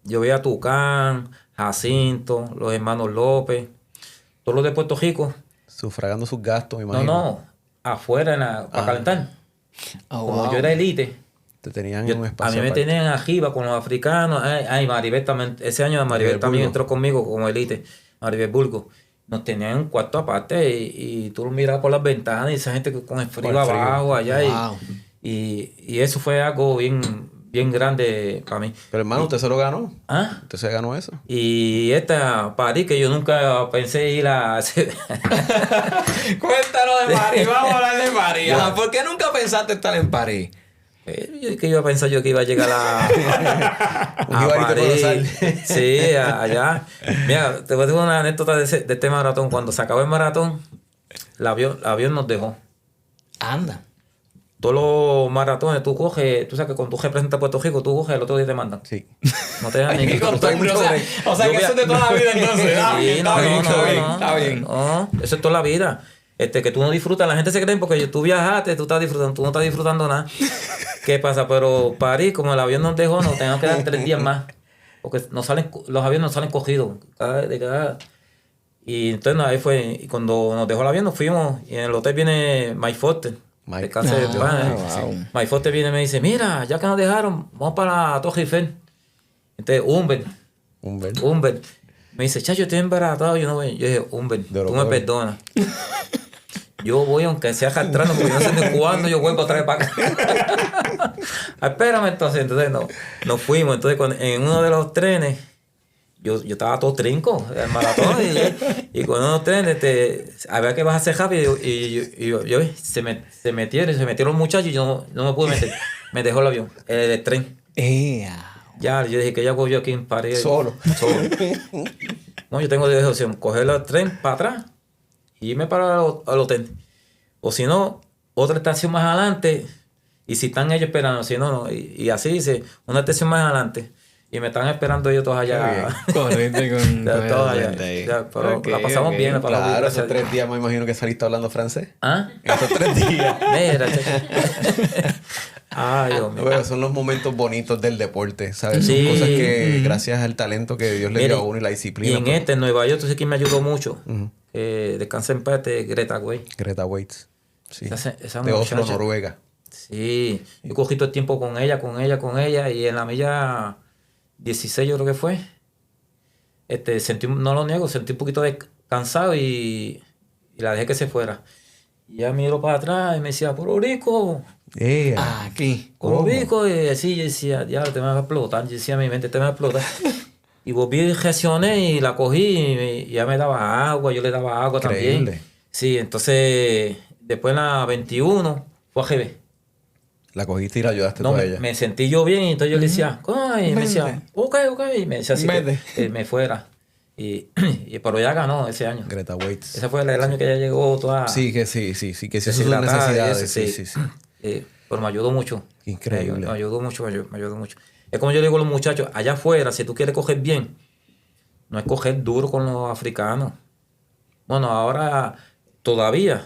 yo veía a Tucán, Jacinto, los hermanos López, todos los de Puerto Rico. Sufragando sus gastos, me imagino. No, afuera para calentar. Oh, Como wow. yo era elite, Te tenían yo- un a espacio mí me aparte. tenían arriba con los africanos. Maribel también, ese año Maribel Maribel también Burgo. entró conmigo como elite. Maribel Burgo. Nos tenían en un cuarto aparte y tú lo mirabas por las ventanas y esa gente con el frío Con el frío. abajo allá. Wow. Y eso fue algo bien grande para mí. Pero hermano, ¿usted se lo ganó? ¿Ah? ¿Usted se ganó eso? Y esta París, que yo nunca pensé ir a... Cuéntanos de París, vamos a hablar de París. Ajá, ¿por qué nunca pensaste estar en París? ¿Qué iba a pensar yo que iba a llegar Un jibarito colosal. Sí, allá. Mira, te voy a decir una anécdota de este maratón. Cuando se acabó el maratón, el avión nos dejó. Anda. Todos los maratones, tú sabes que cuando tú representas a Puerto Rico, tú coges, el otro día te mandan. Sí. No te dejan ni que Costumbre, o sea que eso es de toda la vida entonces. Sí, Está bien. No, eso es toda la vida. Que tú no disfrutas, la gente se cree porque tú viajaste, tú estás disfrutando, tú no estás disfrutando nada. ¿Qué pasa? Pero París, como el avión nos dejó, nos tenemos que dar 3 días más. Porque los aviones no salen cogidos. Y entonces ahí fue, y cuando nos dejó el avión nos fuimos, y en el hotel viene Mike Foster. De casa de pan, wow. Mike Foster viene y me dice, mira, ya que nos dejaron, vamos para la Torre Eiffel. Entonces, Humbert. Me dice, chacho, estoy embaratado, yo no voy. Yo dije, Humbert, tú me perdonas. Yo voy aunque sea arrastrando, porque yo no sé ni cuándo yo vuelvo otra vez para acá. Espérame entonces nos fuimos. Entonces en uno de los trenes, yo estaba todo trinco, el maratón, y con unos trenes había que bajarse rápido, y yo se metieron los muchachos, y yo no me pude meter. Me dejó el avión, el tren. Ya, yo dije que ya voy yo aquí en París. Solo. No, yo tengo 2 opciones: coger el tren para atrás y irme para al hotel. O si no, otra estación más adelante, y si están ellos esperando, si no, no. Y así dice, una estación más adelante. Y me están esperando ellos todos allá. Correcto con todos allá. Ya, pero la pasamos bien. Claro, esos 3 días me imagino que saliste hablando francés. ¿Ah? Esos 3 días. Mira, ay, Dios mío. Bueno, son los momentos bonitos del deporte, ¿sabes? Sí. Son cosas que gracias al talento que Dios le dio a uno y la disciplina. Y en Nueva York, tú sabes quién me ayudó mucho. Descansa en paz, Greta Weiss. Greta Weiss. Sí. Esa de Oslo, muchacha. Noruega. Sí. Yo cogí todo el tiempo con ella. Y en la milla 16 yo creo que fue. No lo niego, sentí un poquito cansado y la dejé que se fuera. Y ella miró para atrás y me decía, Puerto Rico. Aquí. Puerto Rico. Y así yo decía, ya, te me va a explotar. Yo decía a mi mente, te me va a explotar. Y volví y reaccioné y la cogí y ya me daba agua, yo le daba agua Increíble. también. Sí, entonces después en la 21 fue a GB. La cogiste y la ayudaste No, tú a ella. me sentí yo bien y entonces yo le decía, ay, y me decía, ok, y me decía así que me fuera. Pero ya ganó ese año. Greta Weiss. Ese fue el año que ella llegó toda... Sí, que sí, que sí, sus deshidratada, necesidades. eso, sí. Pero me ayudó mucho. Increíble. Me ayudó mucho. Es como yo le digo a los muchachos, allá afuera, si tú quieres coger bien, no es coger duro con los africanos. Bueno, ahora todavía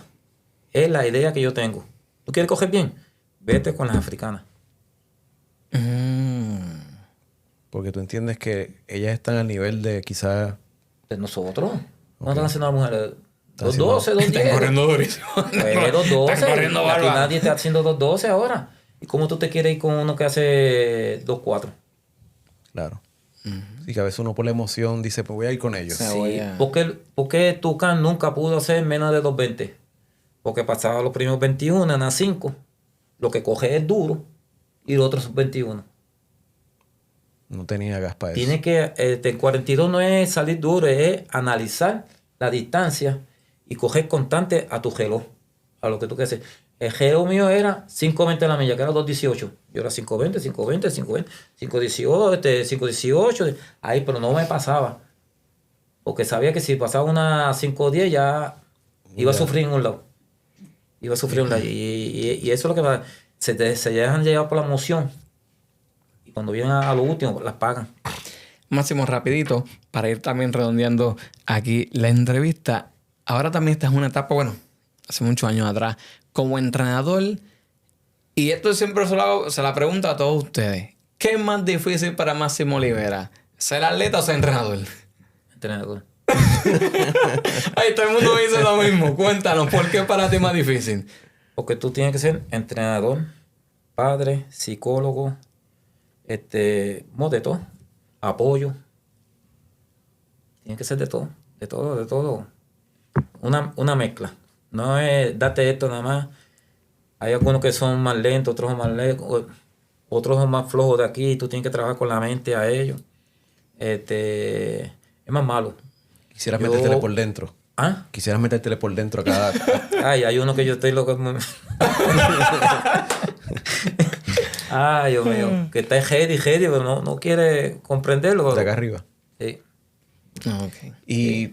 es la idea que yo tengo. ¿Tú quieres coger bien? Vete con las africanas. Porque tú entiendes que ellas están al nivel de quizás... De nosotros. No están haciendo las mujeres. 2.12, 2.10. Están corriendo durísimo. 2.12. Están corriendo Aquí bárbaro. nadie está haciendo 2.12 ahora. ¿Y cómo tú te quieres ir con uno que hace 2.4? Claro. Sí, que a veces uno por la emoción dice, pues voy a ir con ellos. Sí. ¿Por qué Tucán nunca pudo hacer menos de 2.20? Porque pasaba los primeros 21 en A5. Lo que coge es duro y los otros son 21. No tenía gas para eso. Tiene que, el 42 no es salir duro, es analizar la distancia y coger constante a tu reloj, a lo que tú quieres hacer. El reloj mío era 5.20 la milla, que era 2.18. Yo era 5.20, 5.20, 5.18, 5.18, ahí, pero no me pasaba. Porque sabía que si pasaba una 5.10 ya iba a sufrir en un lado. Y eso es lo que se dejan llevar por la emoción. Y cuando vienen a lo último, las pagan. Máximo, rapidito, para ir también redondeando aquí la entrevista. Ahora también estás en una etapa, bueno, hace muchos años atrás, como entrenador. Y esto siempre se la pregunto a todos ustedes. ¿Qué es más difícil para Máximo Olivera? ¿Ser atleta o ser entrenador? Entrenador. Ay, todo el mundo me dice lo mismo. Cuéntanos, ¿por qué para ti es más difícil? Porque tú tienes que ser entrenador, padre, psicólogo, de todo, apoyo. Tienes que ser de todo. Una mezcla. No es date esto nada más. Hay algunos que son más lentos, otros son más lentos, otros son más flojos de aquí. Tú tienes que trabajar con la mente a ellos. Es más malo. Quisieras metértele por dentro. ¿Ah? Quisieras metértele por dentro a cada... Ay, hay uno que yo estoy loco. Ay, Dios mío. Que está heady, pero no quiere comprenderlo. De acá arriba. Sí. Ok. Y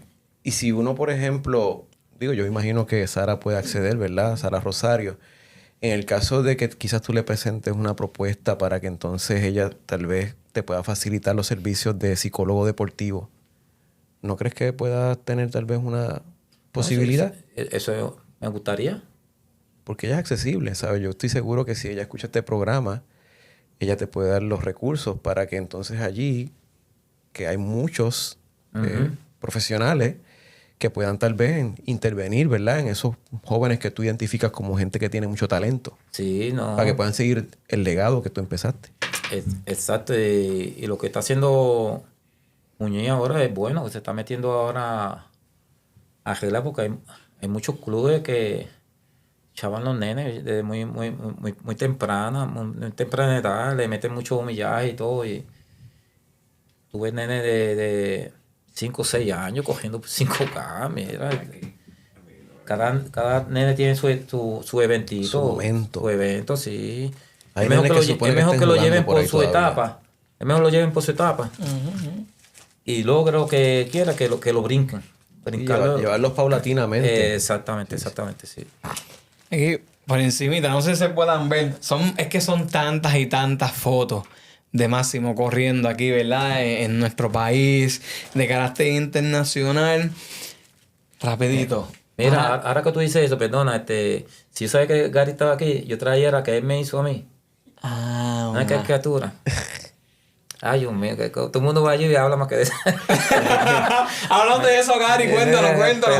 si uno, por ejemplo, digo, yo imagino que Sara puede acceder, ¿verdad? Sara Rosario. En el caso de que quizás tú le presentes una propuesta para que entonces ella tal vez te pueda facilitar los servicios de psicólogo deportivo, ¿no crees que pueda tener tal vez una posibilidad? Eso me gustaría. Porque ella es accesible, ¿sabes? Yo estoy seguro que si ella escucha este programa, ella te puede dar los recursos para que entonces allí, que hay muchos profesionales que puedan tal vez intervenir, ¿verdad? En esos jóvenes que tú identificas como gente que tiene mucho talento. Sí, no. Para que puedan seguir el legado que tú empezaste. Exacto. Y lo que está haciendo Muñiz ahora es bueno, que se está metiendo ahora a arreglar porque hay muchos clubes que echaban los nenes desde muy temprana, muy temprana edad, le meten mucho humillaje y todo. Y tú ves nenes de 5 o 6 años cogiendo 5K, mira. Cada nene tiene su eventito. Su momento. Su evento, sí. Hay Es mejor nenes que, supone es mejor estén que lo jugando lleven por ahí su todavía. etapa. Es mejor lo lleven por su etapa. Y luego lo que quiera que lo brinquen. Llevarlos paulatinamente. Exactamente, sí. Y por encimita, no sé si se puedan ver. Es que son tantas y tantas fotos de Máximo corriendo aquí, ¿verdad? En nuestro país, de carácter internacional. Rapidito. Mira, ahora que tú dices eso, perdona, si yo sabía que Gary estaba aquí, yo traía la que él me hizo a mí. Una caricatura. Ay, Dios mío, que todo el mundo va allí y habla más que de eso. Hablando de eso, Gary, cuéntalo,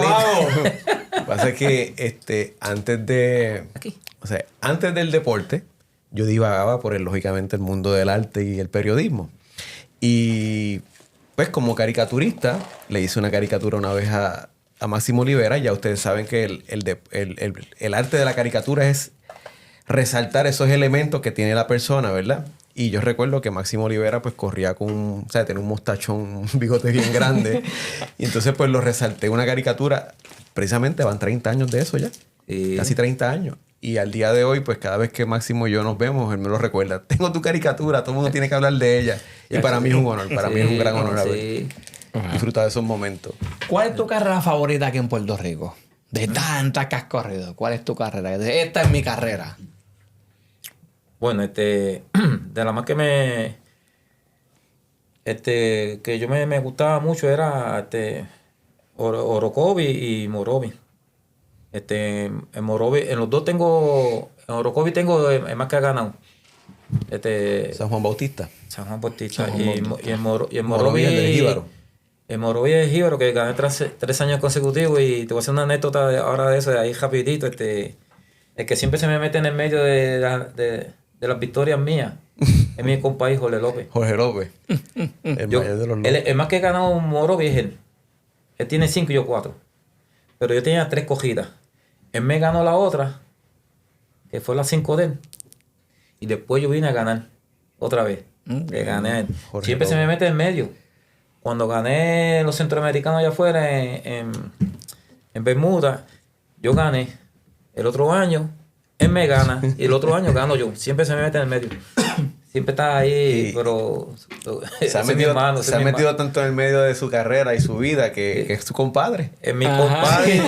vamos. Lo que pasa es que antes del deporte, yo divagaba por lógicamente el mundo del arte y el periodismo. Y pues como caricaturista, le hice una caricatura una vez a Máximo Olivera. Ya ustedes saben que el arte de la caricatura es resaltar esos elementos que tiene la persona, ¿verdad? Y yo recuerdo que Máximo Olivera pues corría con tenía un mostachón, un bigote bien grande. Y entonces pues lo resalté en una caricatura. Precisamente van 30 años de eso ya. Casi 30 años. Y al día de hoy, pues cada vez que Máximo y yo nos vemos, él me lo recuerda. Tengo tu caricatura, todo el mundo tiene que hablar de ella. Y para mí es un honor, para mí es un gran honor haber disfrutado de esos momentos. ¿Cuál es tu carrera favorita aquí en Puerto Rico? De tantas que has corrido, ¿cuál es tu carrera? Esta es mi carrera. Bueno, de la más que que yo me gustaba mucho era Orocovi y Morovi. En Morovi, en los dos en Orocovi tengo el más que ha ganado. San Juan Bautista. San Juan Bautista. San Juan Bautista. Y en Morovi Morovi es del Jíbaro. En Morovi es Jíbaro, que gané 3 años consecutivos. Y te voy a hacer una anécdota ahora de eso, de ahí rapidito. El que siempre se me mete en el medio de las victorias mías es mi compadre Jorge López. Jorge López. El mayor de los el más que ha ganado un Morovi es él. Él tiene 5 y yo 4. Pero yo tenía 3 cogidas. Él me ganó la otra, que fue la 5 de él. Y después yo vine a ganar otra vez. Le gané a él. Jorge Siempre López. se me mete en medio. Cuando gané los centroamericanos allá afuera en Bermuda, yo gané. El otro año, él me gana. Y el otro año gano yo. Siempre se me mete en el medio. Siempre está ahí, pero Se ha metido tanto en el medio de su carrera y su vida que es su compadre. Es mi compadre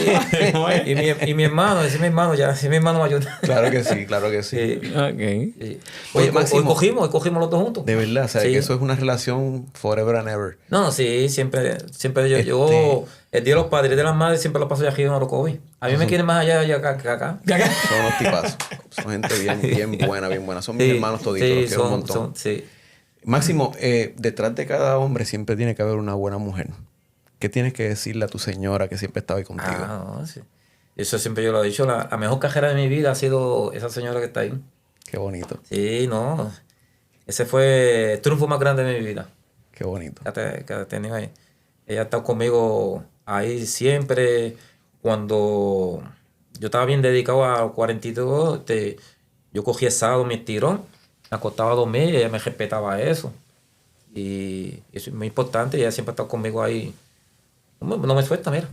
y mi hermano. Ese es mi hermano ya. Ese es mi hermano mayor. Claro que sí, claro que sí. Sí. Ok. Sí. Oye, Hoy Máximo, cogimos los dos juntos. De verdad, o sea, Sí. que eso es una relación forever and ever. No, sí, siempre yo el Día de los Padres y de las Madres siempre lo paso allá aquí en Orocovi. A mí me quieren más allá que acá. Son unos tipazos. Son gente bien buena. Son mis hermanos toditos, los quiero un montón. Sí. Máximo, detrás de cada hombre siempre tiene que haber una buena mujer. ¿Qué tienes que decirle a tu señora que siempre estaba ahí contigo? No, sí. Eso siempre yo lo he dicho. La mejor cajera de mi vida ha sido esa señora que está ahí. Qué bonito, Sí, no. Ese fue el triunfo más grande de mi vida. qué bonito. Que ha tenido ahí. Ella ha estado conmigo ahí siempre. Cuando yo estaba bien dedicado a 42, yo cogía el sábado mi estirón, me acostaba a dormir y ella me respetaba eso. Y eso es muy importante. Ella siempre ha estado conmigo ahí. No me suelta, mira.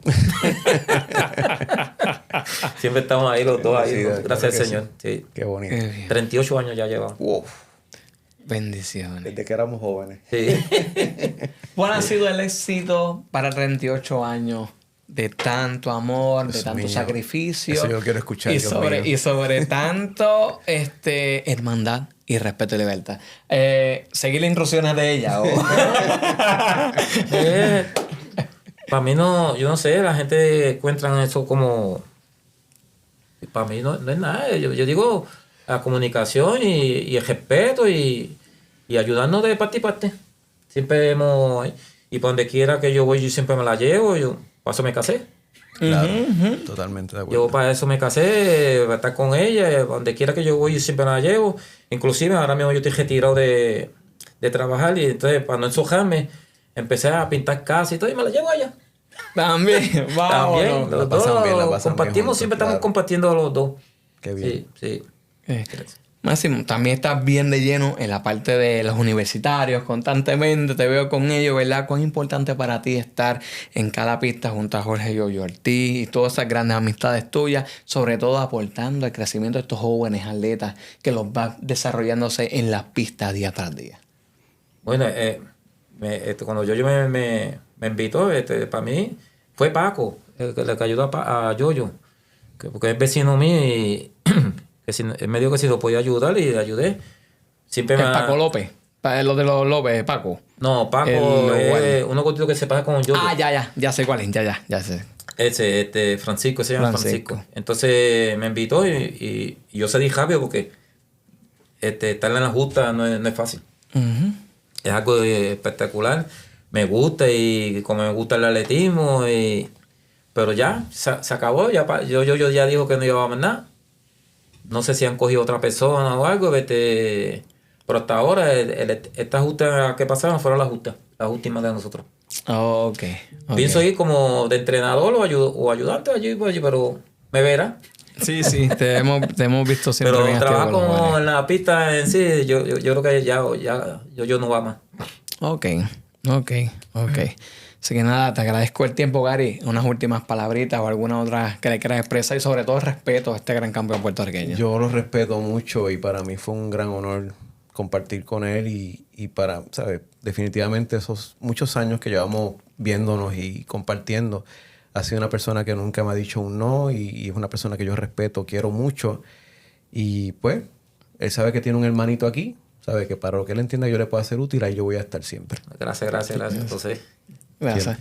Siempre estamos ahí los dos, ahí, Sí, gracias al claro que Señor. Sí. Qué bonito. 38 años ya llevamos. Wow. Bendiciones. desde que éramos jóvenes. Sí. ¿Cuál ha sido el éxito para 38 años de tanto amor, de Dios tanto mío. sacrificio? Eso yo quiero escuchar, Y Dios sobre, mío. y sobre tanto hermandad y respeto y libertad. ¿Seguir las instrucciones de ella? Para mí no, yo no sé, la gente encuentra eso como... Para mí no es nada. Yo digo la comunicación y el respeto y ayudarnos de parte y parte. Siempre hemos... Y para donde quiera que yo voy, yo siempre me la llevo. Yo, para eso me casé. Claro, totalmente de acuerdo. Yo para eso me casé, para estar con ella. Para donde quiera que yo voy, yo siempre me la llevo. Inclusive ahora mismo yo estoy retirado de trabajar y entonces para no ensojarme, empecé a pintar casas y todo y me la llevo allá. También, vamos. También, la los pasan dos bien, la pasan compartimos, bien juntos, siempre estamos claro. compartiendo los dos. Qué bien. Sí. Máximo, también estás bien de lleno en la parte de los universitarios constantemente. Te veo con ellos, ¿verdad? ¿Cuán importante para ti estar en cada pista junto a Jorge Yoyo Ortiz y todas esas grandes amistades tuyas? Sobre todo aportando al crecimiento de estos jóvenes atletas que los vas desarrollándose en las pistas día tras día. Bueno, cuando Yoyo me invitó, para mí fue Paco, el que ayudó a Yoyo, porque es vecino mío y que él me dijo que si lo podía ayudar y le ayudé. Siempre Paco López. Lo de los López, Paco. No, Paco es uno contigo que se pasa con Yoyo. Ah, ya sé cuál es, ya sé. Francisco, se llama Francisco. Entonces me invitó y yo cedí rápido porque estar en la justa no es fácil. Ujú. Es algo espectacular. Me gusta y como me gusta el atletismo. Pero ya, se acabó. Yo ya dijo que no iba a más nada. No sé si han cogido otra persona o algo. Pero hasta ahora, estas justas que pasaron fueron las últimas de nosotros. Ok. Pienso ir como de entrenador o ayudante allí, pero me verá. Sí, te hemos visto siempre. Pero bien activo trabajar con los como jóvenes. en la pista en sí, yo creo que ya yo no va más. Ok. Así que nada, te agradezco el tiempo, Gary. Unas últimas palabritas o alguna otra que le quieras expresar y sobre todo respeto a este gran campeón puertorriqueño. Yo lo respeto mucho y para mí fue un gran honor compartir con él y para, ¿sabes? Definitivamente esos muchos años que llevamos viéndonos y compartiendo, ha sido una persona que nunca me ha dicho un no y es una persona que yo respeto, quiero mucho y pues él sabe que tiene un hermanito aquí, sabe que para lo que él entienda yo le puedo ser útil, ahí yo voy a estar siempre. Gracias. Entonces, Gracias.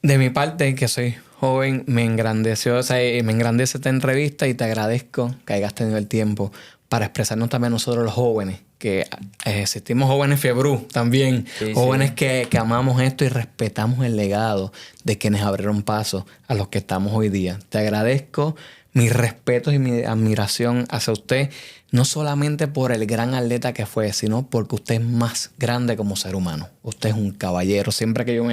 De mi parte, que soy joven, me engrandeció, me engrandece esta entrevista y te agradezco que hayas tenido el tiempo para expresarnos también nosotros los jóvenes, que existimos jóvenes Fiebrú también, jóvenes que amamos esto y respetamos el legado de quienes abrieron paso a los que estamos hoy día. Te agradezco mis respetos y mi admiración hacia usted, no solamente por el gran atleta que fue, sino porque usted es más grande como ser humano. Usted es un caballero. Siempre que yo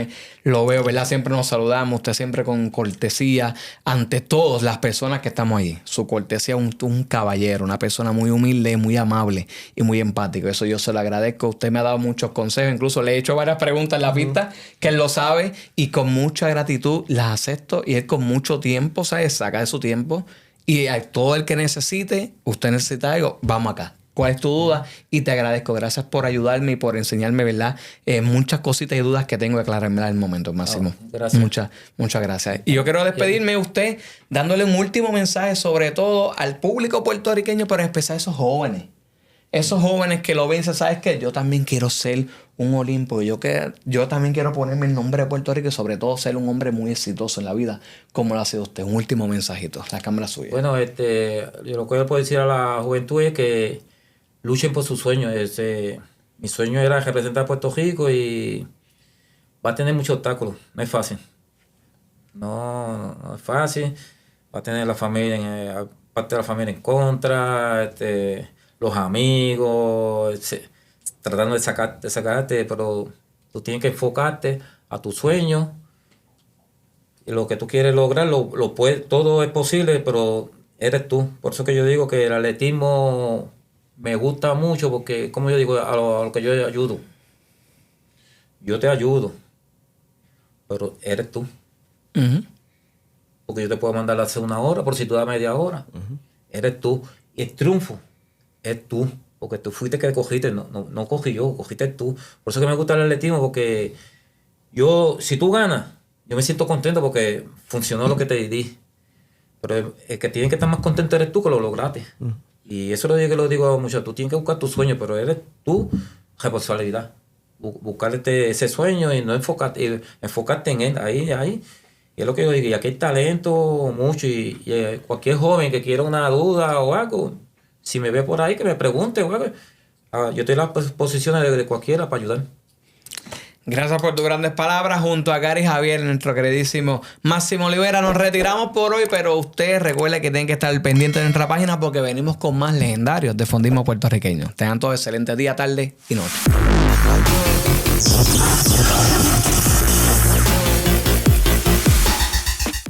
lo veo, ¿verdad? Siempre nos saludamos. Usted siempre con cortesía ante todas las personas que estamos allí. Su cortesía, un caballero, una persona muy humilde, muy amable y muy empático. Eso yo se lo agradezco. Usted me ha dado muchos consejos. Incluso le he hecho varias preguntas en la pista que él lo sabe y con mucha gratitud las acepto. Y él con mucho tiempo, ¿sabes? Saca de su tiempo. Y a todo el que necesite, usted necesita algo, vamos acá. ¿Cuál es tu duda? Y te agradezco. Gracias por ayudarme y por enseñarme, ¿verdad? Muchas cositas y dudas que tengo que aclararme en el momento, Máximo. Gracias. Muchas gracias. Y yo quiero despedirme de usted dándole un último mensaje, sobre todo al público puertorriqueño, pero en especial a esos jóvenes. Esos jóvenes que lo ven y dicen, ¿sabes qué? Yo también quiero ser un olímpico. Yo también quiero ponerme el nombre de Puerto Rico y sobre todo ser un hombre muy exitoso en la vida, como lo ha sido usted. Un último mensajito. La cámara es suya. bueno, yo lo que yo puedo decir a la juventud es que luchen por sus sueños. Mi sueño era representar a Puerto Rico y va a tener muchos obstáculos. No es fácil. No es fácil. Va a tener la familia, parte de la familia en contra, los amigos, tratando de sacarte, pero tú tienes que enfocarte a tus sueños. Y lo que tú quieres lograr, todo es posible, pero eres tú. Por eso que yo digo que el atletismo me gusta mucho, porque, como yo digo, a lo que yo ayudo. Yo te ayudo, pero eres tú. Uh-huh. Porque yo te puedo mandar a hacer 1 hora, por si tú das media hora. Eres tú. Y el triunfo es tú. porque tú fuiste que cogiste, no cogí yo, cogiste tú. Por eso que me gusta el atletismo, porque si tú ganas, yo me siento contento porque funcionó lo que te di. Pero el que tiene que estar más contento eres tú que lo lograste. Y eso es lo que digo a muchos. Tú tienes que buscar tu sueño, pero eres tu responsabilidad. Buscar ese sueño y no enfocarte en él. Ahí. Y es lo que yo digo. Y aquí hay talento mucho. Y cualquier joven que quiera una duda o algo, si me ve por ahí, que me pregunte. O algo. Yo estoy en las posiciones de cualquiera para ayudar. Gracias por tus grandes palabras. Junto a Gary Javier, nuestro queridísimo Máximo Olivera, nos retiramos por hoy, pero usted recuerde que tienen que estar pendientes de nuestra página porque venimos con más legendarios de fondismo puertorriqueño. Tengan todos excelente día, tarde y noche.